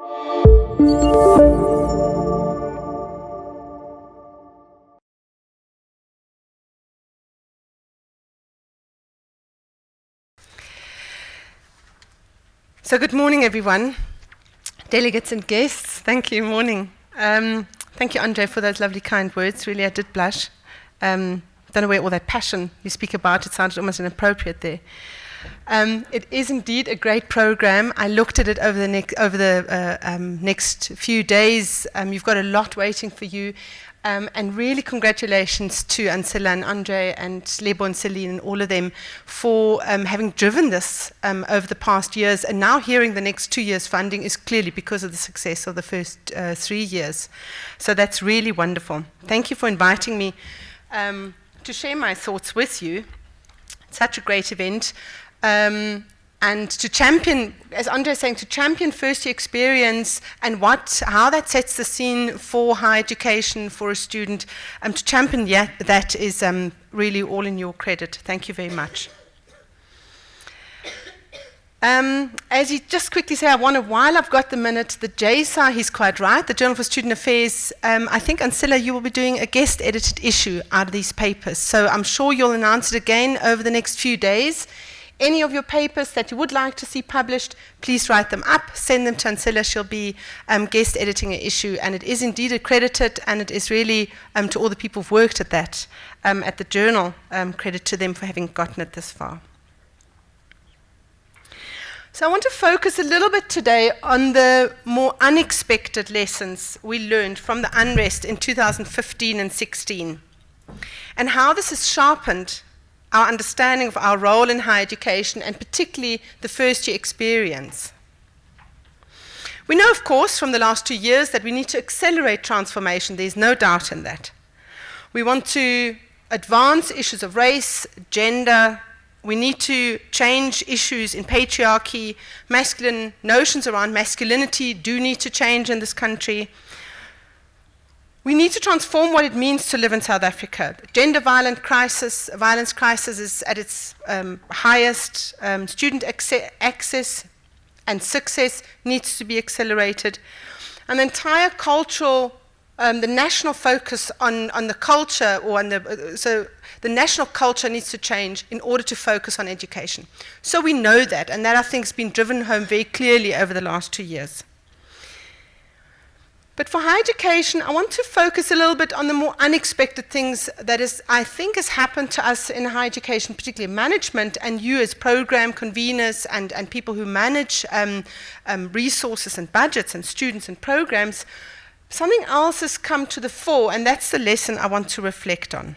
So good morning, everyone. Delegates and guests, thank you, morning. Thank you, Andre, for those lovely, kind words. Really, I did blush. Don't know where all that passion you speak about, it sounded almost inappropriate there. It is indeed a great program. I looked at it over the next few days. You've got a lot waiting for you. And really congratulations to Ancilla and Andre and Lebo and Celine and all of them for having driven this over the past years. And now hearing the next 2 years funding is clearly because of the success of the first 3 years. So that's really wonderful. Thank you for inviting me to share my thoughts with you. It's such a great event. And to champion, as Andre is saying, to champion first-year experience and how that sets the scene for higher education for a student, to champion that is really all in your credit. Thank you very much. As you just quickly say, I wonder, while I've got the minute, the JSA, he's quite right, the Journal for Student Affairs, I think, Ancilla, you will be doing a guest-edited issue out of these papers. So I'm sure you'll announce it again over the next few days. Any of your papers that you would like to see published, please write them up, send them to Ancilla. She'll be guest editing an issue, and it is indeed accredited, and it is really, to all the people who've worked at that, at the journal, credit to them for having gotten it this far. So I want to focus a little bit today on the more unexpected lessons we learned from the unrest in 2015 and 16, and how this has sharpened our understanding of our role in higher education, and particularly the first-year experience. We know, of course, from the last 2 years that we need to accelerate transformation. There's no doubt in that. We want to advance issues of race, gender. We need to change issues in patriarchy. Masculine notions around masculinity do need to change in this country. We need to transform what it means to live in South Africa. Gender violence crisis is at its highest. Student access and success needs to be accelerated. And the entire cultural, the national focus on the culture, so the national culture needs to change in order to focus on education. So we know that, and that I think has been driven home very clearly over the last 2 years. But for higher education, I want to focus a little bit on the more unexpected things that I think has happened to us in higher education, particularly management, and you as program conveners and people who manage resources and budgets and students and programs. Something else has come to the fore, and that's the lesson I want to reflect on.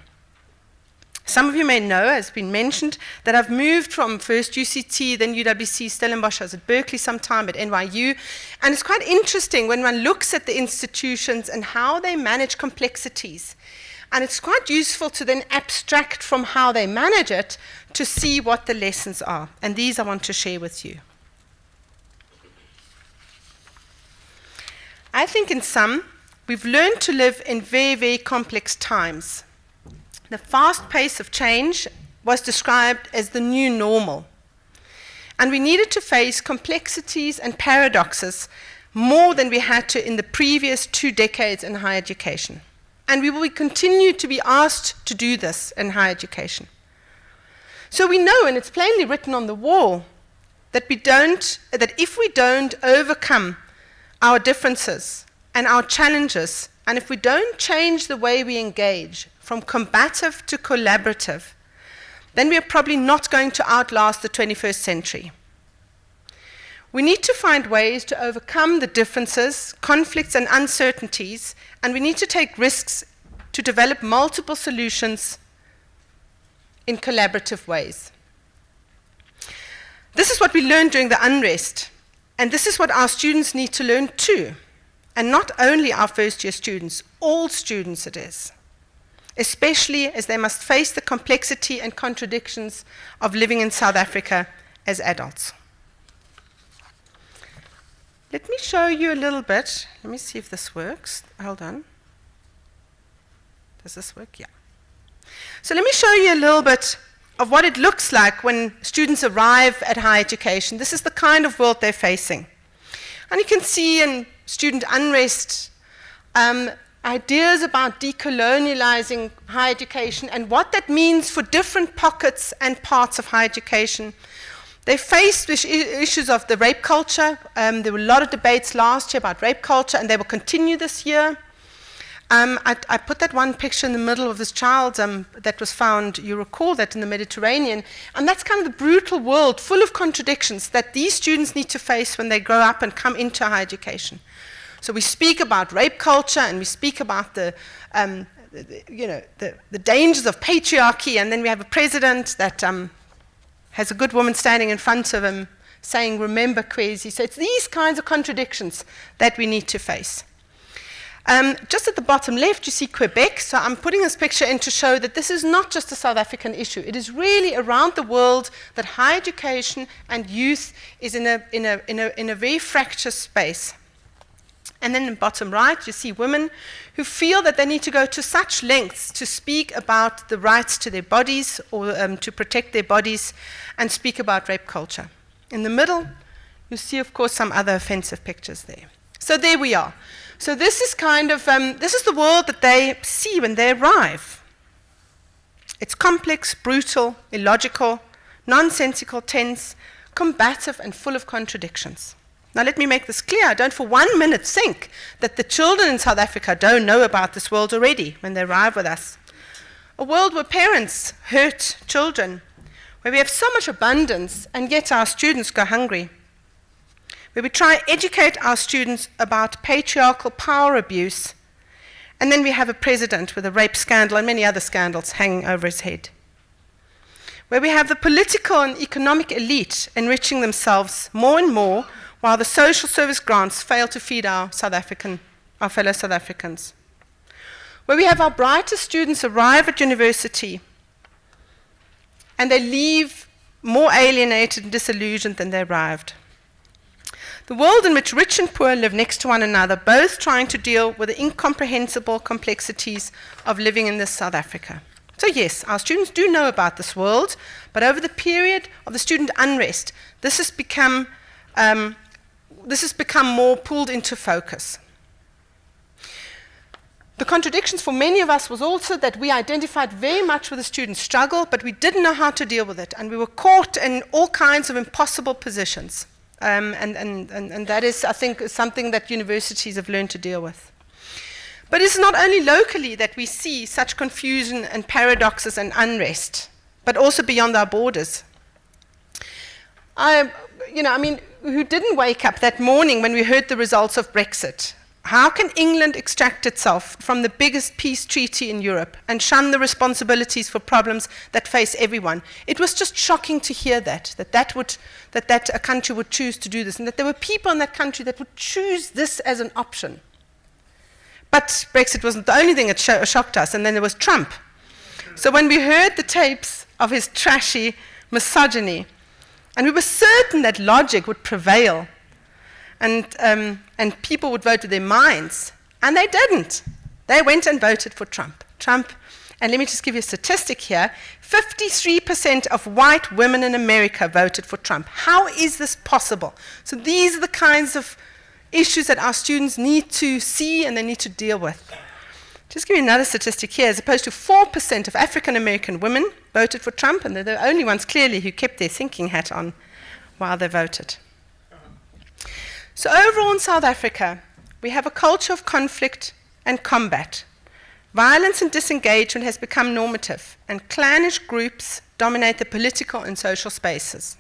Some of you may know, as been mentioned, that I've moved from first UCT, then UWC, Stellenbosch. I was at Berkeley sometime, at NYU. And it's quite interesting when one looks at the institutions and how they manage complexities. And it's quite useful to then abstract from how they manage it to see what the lessons are. And these I want to share with you. I think in sum, we've learned to live in very, very complex times. The fast pace of change was described as the new normal. And we needed to face complexities and paradoxes more than we had to in the previous 2 decades in higher education. And we will continue to be asked to do this in higher education. So we know, and it's plainly written on the wall, that if we don't overcome our differences and our challenges, and if we don't change the way we engage from combative to collaborative, then we are probably not going to outlast the 21st century. We need to find ways to overcome the differences, conflicts, and uncertainties, and we need to take risks to develop multiple solutions in collaborative ways. This is what we learned during the unrest, and this is what our students need to learn too. And not only our first-year students, all students it is. Especially as they must face the complexity and contradictions of living in South Africa as adults. Let me show you a little bit. Let me see if this works. Hold on. Does this work? Yeah. So let me show you a little bit of what it looks like when students arrive at higher education. This is the kind of world they're facing. And you can see in student unrest ideas about decolonializing higher education and what that means for different pockets and parts of higher education. They faced with issues of the rape culture. There were a lot of debates last year about rape culture, and they will continue this year. I put that one picture in the middle of this child that was found, you recall that, in the Mediterranean. And that's kind of the brutal world full of contradictions that these students need to face when they grow up and come into higher education. So we speak about rape culture, and we speak about the dangers of patriarchy, and then we have a president that has a good woman standing in front of him saying, "Remember Kwezi." So it's these kinds of contradictions that we need to face. Just at the bottom left, you see Quebec. So I'm putting this picture in to show that this is not just a South African issue. It is really around the world that higher education and youth is in a very fractious space. And then in the bottom right, you see women who feel that they need to go to such lengths to speak about the rights to their bodies or to protect their bodies and speak about rape culture. In the middle, you see, of course, some other offensive pictures there. So there we are. So this is kind of, this is the world that they see when they arrive. It's complex, brutal, illogical, nonsensical, tense, combative, and full of contradictions. Now let me make this clear. I don't for 1 minute think that the children in South Africa don't know about this world already when they arrive with us. A world where parents hurt children, where we have so much abundance and yet our students go hungry, where we try to educate our students about patriarchal power abuse, and then we have a president with a rape scandal and many other scandals hanging over his head, where we have the political and economic elite enriching themselves more and more while the social service grants fail to feed our fellow South Africans, where we have our brightest students arrive at university and they leave more alienated and disillusioned than they arrived. The world in which rich and poor live next to one another, both trying to deal with the incomprehensible complexities of living in this South Africa. So yes, our students do know about this world, but over the period of the student unrest, this has become more pulled into focus. The contradictions for many of us was also that we identified very much with the student struggle, but we didn't know how to deal with it, and we were caught in all kinds of impossible positions. And that is, I think, something that universities have learned to deal with. But it's not only locally that we see such confusion and paradoxes and unrest, but also beyond our borders. Who didn't wake up that morning when we heard the results of Brexit? How can England extract itself from the biggest peace treaty in Europe and shun the responsibilities for problems that face everyone? It was just shocking to hear that a country would choose to do this, and that there were people in that country that would choose this as an option. But Brexit wasn't the only thing that shocked us, and then there was Trump. So when we heard the tapes of his trashy misogyny, and we were certain that logic would prevail, and people would vote with their minds, and they didn't. They went and voted for Trump. And let me just give you a statistic here. 53% of white women in America voted for Trump. How is this possible? So these are the kinds of issues that our students need to see and they need to deal with. Just give you another statistic here. As opposed to 4% of African American women voted for Trump, and they're the only ones clearly who kept their thinking hat on while they voted. So overall in South Africa, we have a culture of conflict and combat. Violence and disengagement has become normative, and clannish groups dominate the political and social spaces.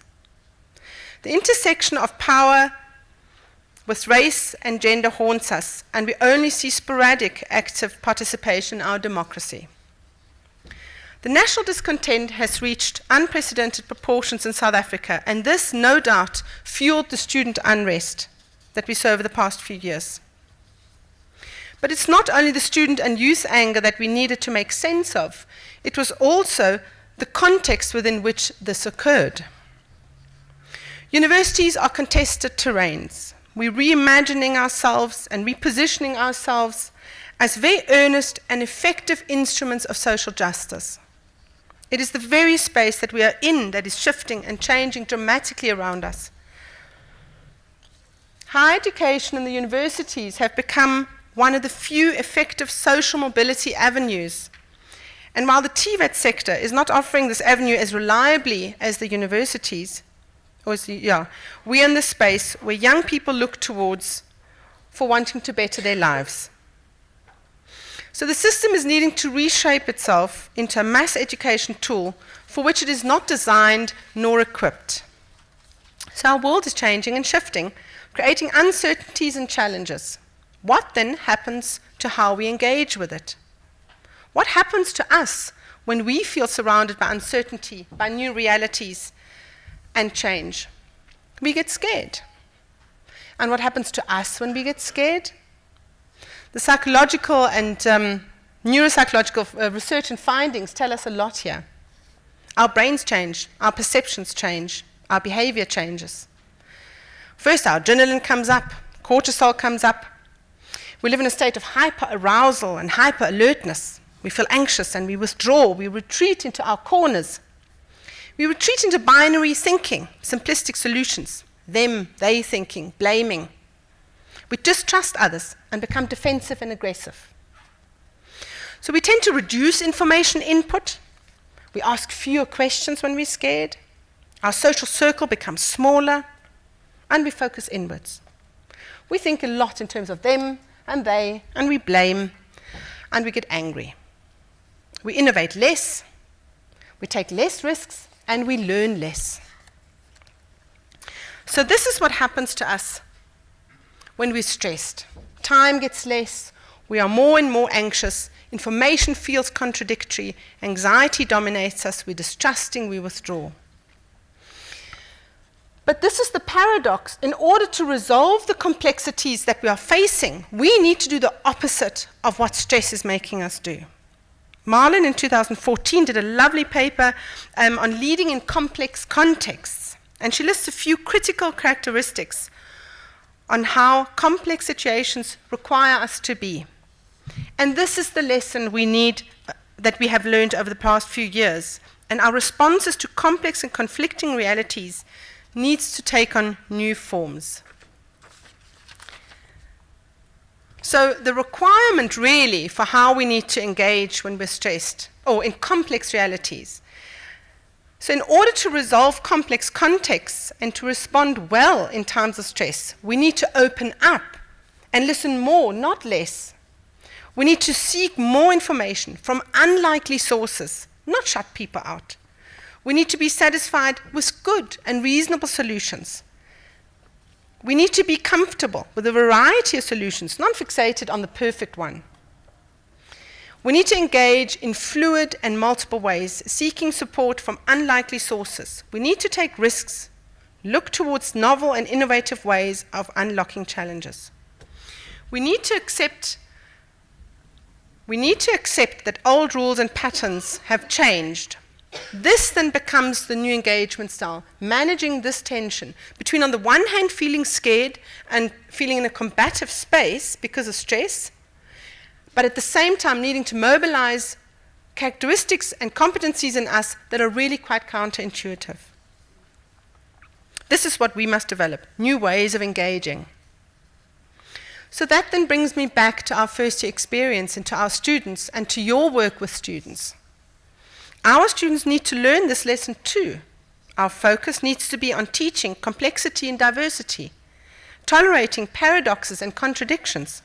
The intersection of power with race and gender haunts us, and we only see sporadic active participation in our democracy. The national discontent has reached unprecedented proportions in South Africa, and this, no doubt, fueled the student unrest that we saw over the past few years. But it's not only the student and youth anger that we needed to make sense of, it was also the context within which this occurred. Universities are contested terrains. We're reimagining ourselves and repositioning ourselves as very earnest and effective instruments of social justice. It is the very space that we are in that is shifting and changing dramatically around us. higher education and the universities have become one of the few effective social mobility avenues. And while the TVET sector is not offering this avenue as reliably as the universities, we're in the space where young people look towards for wanting to better their lives. So the system is needing to reshape itself into a mass education tool for which it is not designed nor equipped. So our world is changing and shifting, creating uncertainties and challenges. What then happens to how we engage with it? What happens to us when we feel surrounded by uncertainty, by new realities and change? We get scared. And what happens to us when we get scared? The psychological and neuropsychological research and findings tell us a lot here. Our brains change, our perceptions change, our behavior changes. First, our adrenaline comes up, cortisol comes up. We live in a state of hyper-arousal and hyper-alertness. We feel anxious and we withdraw, we retreat into our corners. We retreat into binary thinking, simplistic solutions, them, they thinking, blaming. We distrust others and become defensive and aggressive. So we tend to reduce information input. We ask fewer questions when we're scared. Our social circle becomes smaller, and we focus inwards. We think a lot in terms of them and they, and we blame, and we get angry. We innovate less, we take less risks, and we learn less. So this is what happens to us when we're stressed. Time gets less, we are more and more anxious, information feels contradictory, anxiety dominates us, we're distrusting, we withdraw. But this is the paradox. In order to resolve the complexities that we are facing, we need to do the opposite of what stress is making us do. Marlon in 2014 did a lovely paper on leading in complex contexts, and she lists a few critical characteristics on how complex situations require us to be. And this is the lesson we need, that we have learned over the past few years. And our responses to complex and conflicting realities needs to take on new forms. So the requirement really for how we need to engage when we're stressed, or in complex realities. So in order to resolve complex contexts and to respond well in times of stress, we need to open up and listen more, not less. We need to seek more information from unlikely sources, not shut people out. We need to be satisfied with good and reasonable solutions. We need to be comfortable with a variety of solutions, not fixated on the perfect one. We need to engage in fluid and multiple ways, seeking support from unlikely sources. We need to take risks, look towards novel and innovative ways of unlocking challenges. We need to accept that old rules and patterns have changed. This then becomes the new engagement style, managing this tension between, on the one hand, feeling scared and feeling in a combative space because of stress, but at the same time needing to mobilize characteristics and competencies in us that are really quite counterintuitive. This is what we must develop, new ways of engaging. So that then brings me back to our first year experience and to our students and to your work with students. Our students need to learn this lesson too. Our focus needs to be on teaching complexity and diversity, tolerating paradoxes and contradictions.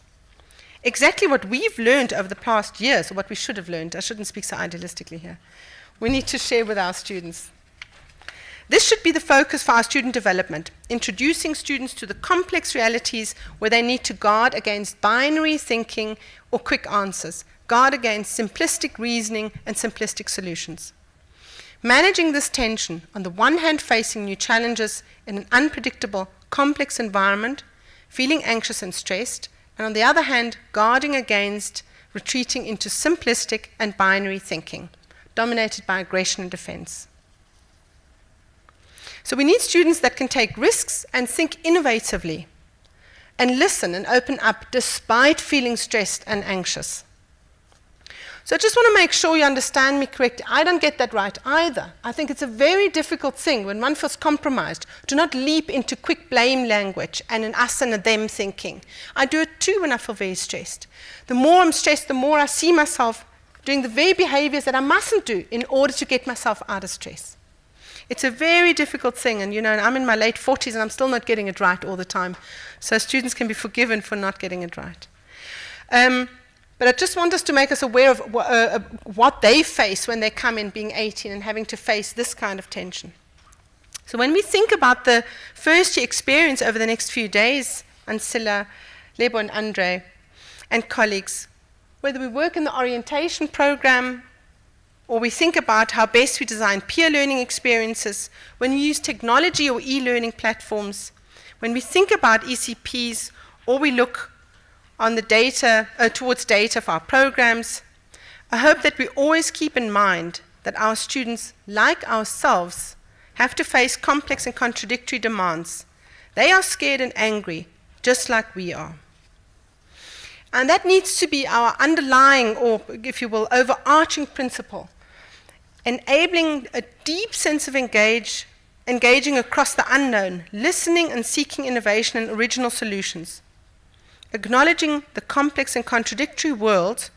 Exactly what we've learned over the past years, or what we should have learned, I shouldn't speak so idealistically here, we need to share with our students. This should be the focus for our student development, introducing students to the complex realities where they need to guard against binary thinking or quick answers, guard against simplistic reasoning and simplistic solutions. Managing this tension, on the one hand facing new challenges in an unpredictable, complex environment, feeling anxious and stressed, and on the other hand, guarding against retreating into simplistic and binary thinking, dominated by aggression and defense. So we need students that can take risks and think innovatively, and listen and open up despite feeling stressed and anxious. So I just want to make sure you understand me correctly. I don't get that right either. I think it's a very difficult thing when one feels compromised to not leap into quick blame language and an us and a them thinking. I do it too when I feel very stressed. The more I'm stressed, the more I see myself doing the very behaviors that I mustn't do in order to get myself out of stress. It's a very difficult thing, and I'm in my late 40s and I'm still not getting it right all the time. So students can be forgiven for not getting it right. But I just want us to make us aware of what they face when they come in being 18 and having to face this kind of tension. So when we think about the first year experience over the next few days, Ancilla, Lebo and Andre, and colleagues, whether we work in the orientation program or we think about how best we design peer learning experiences, when we use technology or e-learning platforms, when we think about ECPs or we look on the data, towards data for our programs, I hope that we always keep in mind that our students, like ourselves, have to face complex and contradictory demands. They are scared and angry, just like we are. And that needs to be our underlying, or if you will, overarching principle, enabling a deep sense of engaging across the unknown, listening and seeking innovation and original solutions, acknowledging the complex and contradictory world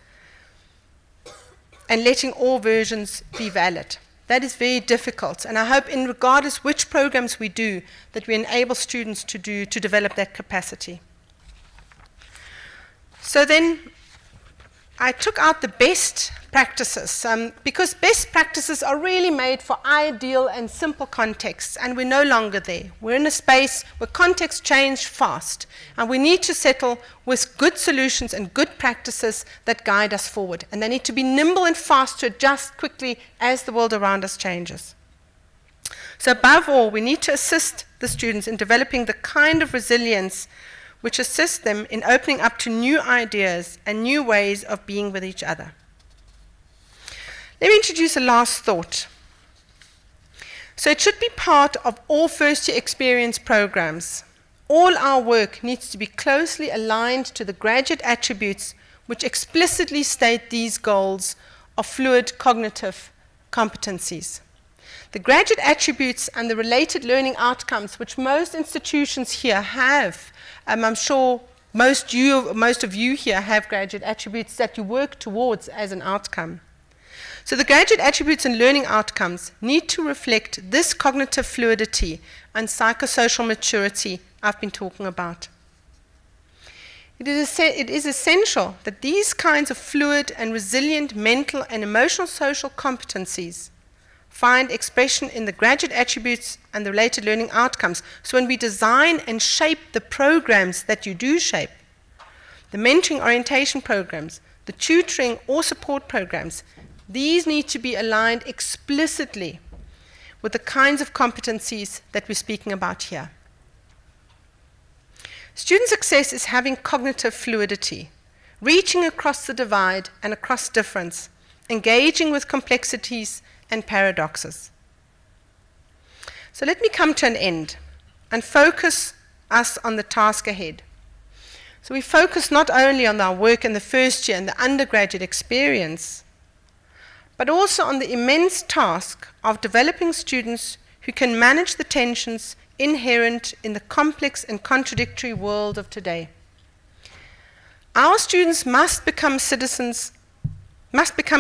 and letting all versions be valid. That is very difficult, and I hope, regardless which programs we do, that we enable students to develop that capacity. So then I took out the best practices, because best practices are really made for ideal and simple contexts, and we're no longer there. We're in a space where contexts change fast, and we need to settle with good solutions and good practices that guide us forward, and they need to be nimble and fast to adjust quickly as the world around us changes. So above all, we need to assist the students in developing the kind of resilience which assists them in opening up to new ideas and new ways of being with each other. Let me introduce a last thought. So it should be part of all first-year experience programs. All our work needs to be closely aligned to the graduate attributes which explicitly state these goals of fluid cognitive competencies. The graduate attributes and the related learning outcomes which most institutions here have, I'm sure most of you here have graduate attributes that you work towards as an outcome. So the graduate attributes and learning outcomes need to reflect this cognitive fluidity and psychosocial maturity I've been talking about. It is essential that these kinds of fluid and resilient mental and emotional social competencies find expression in the graduate attributes and the related learning outcomes. So when we design and shape the programs that you do shape, the mentoring orientation programs, the tutoring or support programs, these need to be aligned explicitly with the kinds of competencies that we're speaking about here. Student success is having cognitive fluidity, reaching across the divide and across difference, engaging with complexities and paradoxes. So let me come to an end and focus us on the task ahead. So we focus not only on our work in the first year and the undergraduate experience, but also on the immense task of developing students who can manage the tensions inherent in the complex and contradictory world of today. Our students must become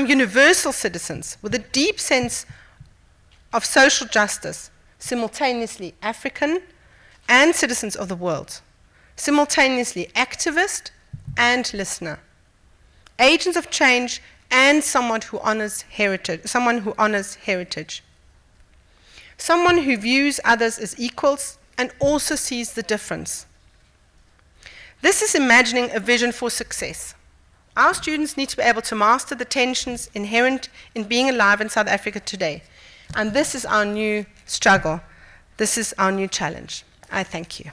universal citizens with a deep sense of social justice, simultaneously African and citizens of the world, simultaneously activist and listener, agents of change and someone who honors heritage, someone who views others as equals and also sees the difference. This is imagining a vision for success. Our students need to be able to master the tensions inherent in being alive in South Africa today. And this is our new struggle. This is our new challenge. I thank you.